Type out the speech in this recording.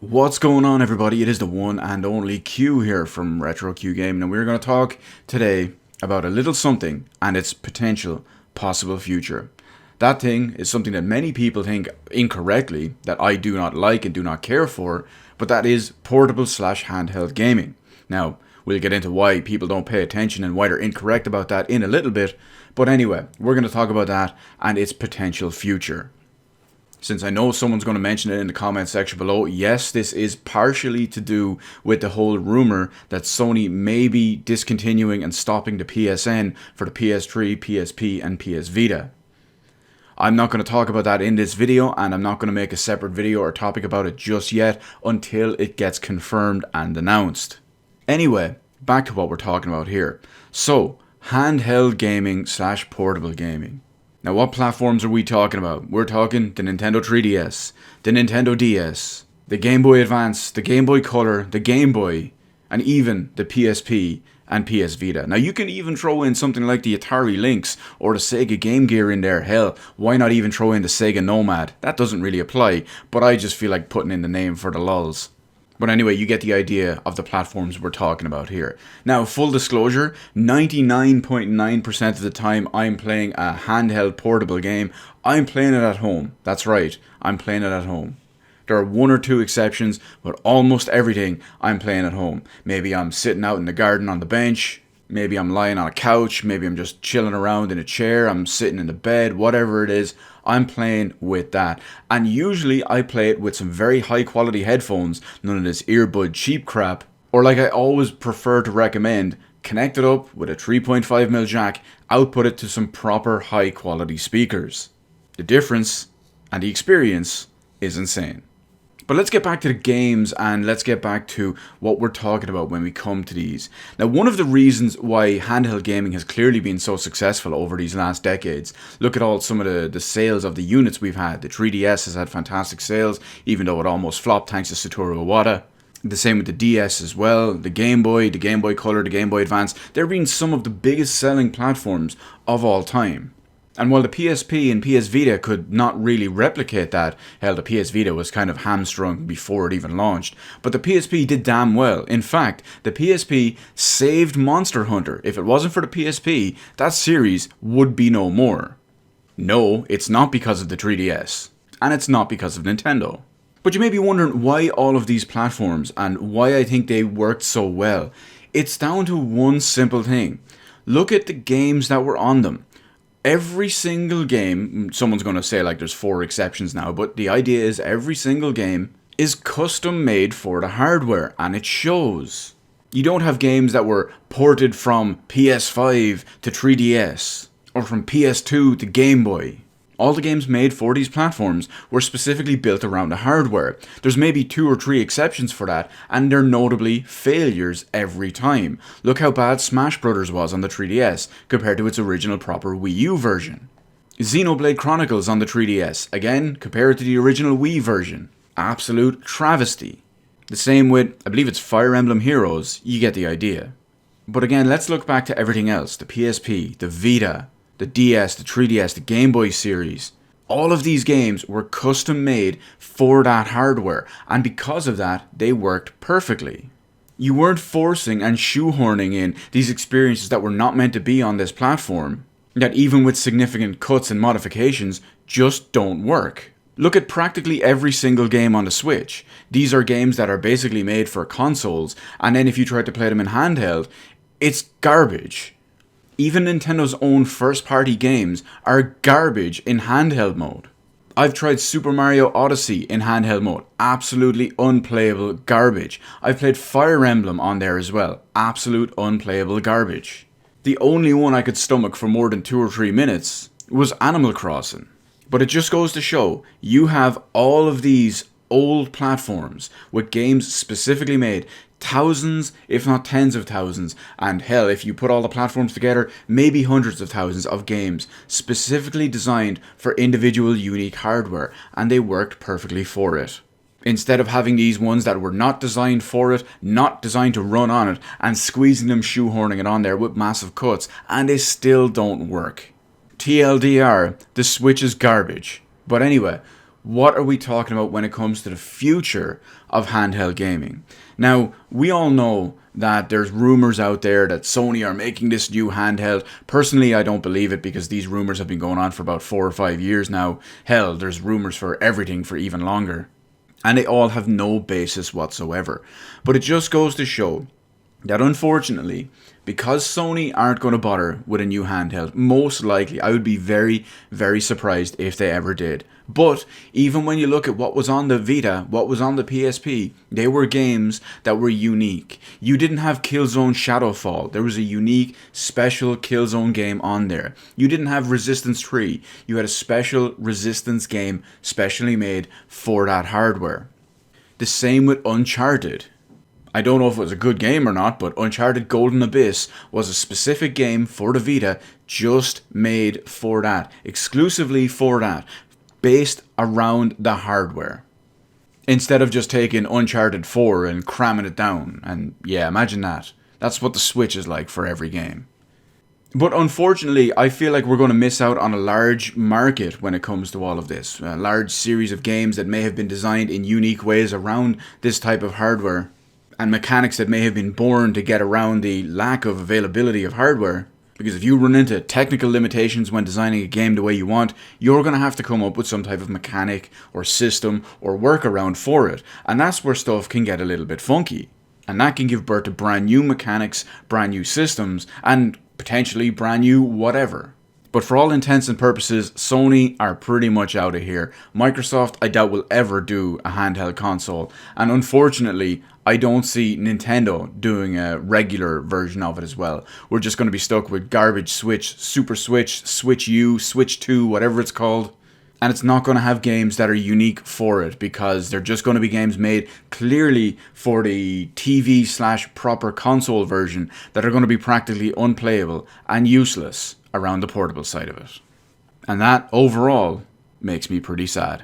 What's going on, everybody? It is the one and only Q here from Retro Q Gaming, and we're going to talk today about a little something and its potential possible future. That thing is something that many people think incorrectly that I do not like and do not care for, but that is portable slash handheld gaming. Now, we'll get into why people don't pay attention and why they're incorrect about that in a little bit, but anyway, we're going to talk about that and its potential future. Since I know someone's going to mention it in the comment section below, yes, this is partially to do with the whole rumor that Sony may be discontinuing and stopping the PSN for the PS3, PSP, and PS Vita. I'm not going to talk about that in this video, and I'm not going to make a separate video or topic about it just yet until it gets confirmed and announced. Anyway, back to what we're talking about here. So, handheld gaming slash portable gaming. Now, what platforms are we talking about? We're talking the Nintendo 3DS, the Nintendo DS, the Game Boy Advance, the Game Boy Color, the Game Boy, and even the PSP and PS Vita. Now, you can even throw in something like the Atari Lynx or the Sega Game Gear in there. Hell, why not even throw in the Sega Nomad? That doesn't really apply, but I just feel like putting in the name for the lulz. But anyway, you get the idea of the platforms we're talking about here. Now, full disclosure, 99.9% of the time I'm playing a handheld portable game, I'm playing it at home. That's right, I'm playing it at home. There are one or two exceptions, but almost everything I'm playing at home. Maybe I'm sitting out in the garden on the bench, maybe I'm lying on a couch, maybe I'm just chilling around in a chair, I'm sitting in the bed, whatever it is, I'm playing with that. And usually I play it with some very high quality headphones, none of this earbud cheap crap. Or like I always prefer to recommend, connect it up with a 3.5mm jack, output it to some proper high quality speakers. The difference and the experience is insane. But let's get back to the games and let's get back to what we're talking about when we come to these. Now, one of the reasons why handheld gaming has clearly been so successful over these last decades, look at all some of the sales of the units we've had. The 3DS has had fantastic sales, even though it almost flopped thanks to Satoru Iwata. The same with the DS as well, the Game Boy Color, the Game Boy Advance. They're being some of the biggest selling platforms of all time. And while the PSP and PS Vita could not really replicate that, hell, the PS Vita was kind of hamstrung before it even launched, but the PSP did damn well. In fact, the PSP saved Monster Hunter. If it wasn't for the PSP, that series would be no more. No, it's not because of the 3DS, and it's not because of Nintendo. But you may be wondering why all of these platforms and why I think they worked so well. It's down to one simple thing. Look at the games that were on them. Every single game, someone's going to say like there's 4 exceptions now, but the idea is every single game is custom made for the hardware, and it shows. You don't have games that were ported from PS5 to 3DS, or from PS2 to Game Boy. All the games made for these platforms were specifically built around the hardware. There's maybe 2 or 3 exceptions for that, and they're notably failures every time. Look how bad Smash Bros. Was on the 3DS compared to its original proper Wii U version. Xenoblade Chronicles on the 3DS, again, compared to the original Wii version. Absolute travesty. The same with, I believe it's Fire Emblem Heroes, you get the idea. But again, let's look back to everything else, the PSP, the Vita, the DS, the 3DS, the Game Boy series. All of these games were custom made for that hardware, and because of that, they worked perfectly. You weren't forcing and shoehorning in these experiences that were not meant to be on this platform, that even with significant cuts and modifications, just don't work. Look at practically every single game on the Switch. These are games that are basically made for consoles, and then if you try to play them in handheld, it's garbage. Even Nintendo's own first-party games are garbage in handheld mode. I've tried Super Mario Odyssey in handheld mode, absolutely unplayable garbage. I've played Fire Emblem on there as well, absolute unplayable garbage. The only one I could stomach for more than 2 or 3 minutes was Animal Crossing. But it just goes to show, you have all of these old platforms with games specifically made, thousands, if not tens of thousands, and hell, if you put all the platforms together, maybe hundreds of thousands of games specifically designed for individual unique hardware, and they worked perfectly for it. Instead of having these ones that were not designed for it, not designed to run on it, and squeezing them, shoehorning it on there with massive cuts, and they still don't work. TLDR, the Switch is garbage. But anyway, what are we talking about when it comes to the future of handheld gaming? Now, we all know that there's rumors out there that Sony are making this new handheld. Personally, I don't believe it because these rumors have been going on for about 4 or 5 years now. Hell, there's rumors for everything for even longer. And they all have no basis whatsoever. But it just goes to show that unfortunately, because Sony aren't going to bother with a new handheld, most likely I would be very, very surprised if they ever did. But even when you look at what was on the Vita, what was on the PSP, they were games that were unique. You didn't have Killzone Shadowfall. There was a unique, special Killzone game on there. You didn't have Resistance 3. You had a special Resistance game specially made for that hardware. The same with Uncharted. I don't know if it was a good game or not, but Uncharted Golden Abyss was a specific game for the Vita just made for that, exclusively for that, based around the hardware. Instead of just taking Uncharted 4 and cramming it down. And yeah, imagine that. That's what the Switch is like for every game. But unfortunately, I feel like we're going to miss out on a large market when it comes to all of this. A large series of games that may have been designed in unique ways around this type of hardware, and mechanics that may have been born to get around the lack of availability of hardware. Because if you run into technical limitations when designing a game the way you want, you're going to have to come up with some type of mechanic or system or workaround for it. And that's where stuff can get a little bit funky. And that can give birth to brand new mechanics, brand new systems, and potentially brand new whatever. But for all intents and purposes, Sony are pretty much out of here. Microsoft, I doubt, will ever do a handheld console. And unfortunately, I don't see Nintendo doing a regular version of it as well. We're just going to be stuck with garbage Switch, Super Switch, Switch U, Switch 2, whatever it's called. And it's not going to have games that are unique for it because they're just going to be games made clearly for the TV/proper console version that are going to be practically unplayable and useless around the portable side of it. And that, overall, makes me pretty sad.